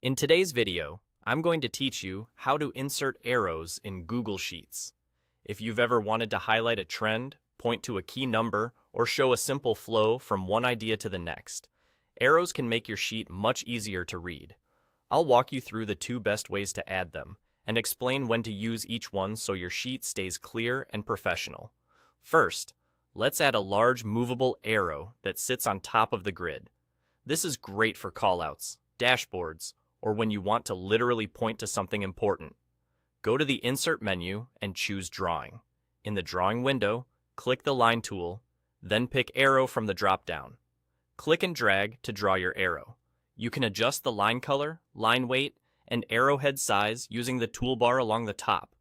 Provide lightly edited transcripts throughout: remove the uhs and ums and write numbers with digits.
In today's video, I'm going to teach you how to insert arrows in Google Sheets. If you've ever wanted to highlight a trend, point to a key number, or show a simple flow from one idea to the next, arrows can make your sheet much easier to read. I'll walk you through the two best ways to add them, and explain when to use each one so your sheet stays clear and professional. First, let's add a large movable arrow that sits on top of the grid. This is great for callouts, dashboards, or when you want to literally point to something important. Go to the Insert menu and choose Drawing. In the Drawing window, click the Line tool, then pick Arrow from the drop-down. Click and drag to draw your arrow. You can adjust the line color, line weight, and arrowhead size using the toolbar along the top.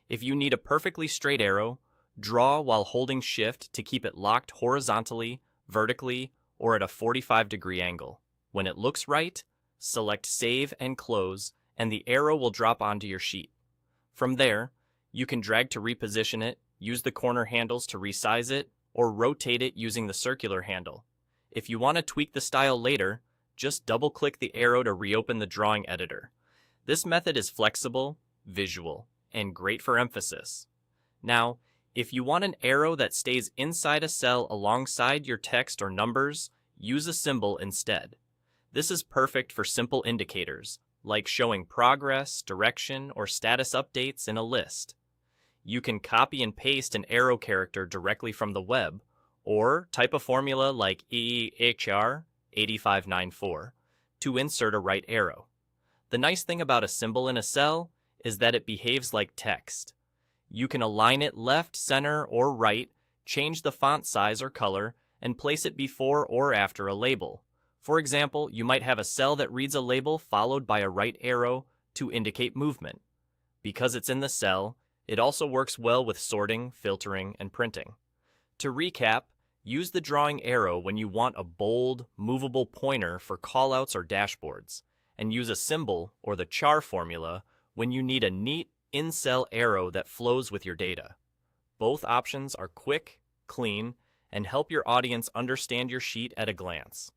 If you need a perfectly straight arrow, draw while holding Shift to keep it locked horizontally, vertically, or at a 45-degree angle. When it looks right, select Save and Close, and the arrow will drop onto your sheet. From there, you can drag to reposition it, use the corner handles to resize it, or rotate it using the circular handle. If you want to tweak the style later, just double-click the arrow to reopen the drawing editor. This method is flexible, visual, and great for emphasis. Now, if you want an arrow that stays inside a cell alongside your text or numbers, use a symbol instead. This is perfect for simple indicators, like showing progress, direction, or status updates in a list. You can copy and paste an arrow character directly from the web, or type a formula like EEHR 8594 to insert a right arrow. The nice thing about a symbol in a cell is that it behaves like text. You can align it left, center, or right, change the font size or color, and place it before or after a label. For example, you might have a cell that reads a label followed by a right arrow to indicate movement. Because it's in the cell, it also works well with sorting, filtering, and printing. To recap, use the drawing arrow when you want a bold, movable pointer for callouts or dashboards, and use a symbol or the char formula when you need a neat, in-cell arrow that flows with your data. Both options are quick, clean, and help your audience understand your sheet at a glance.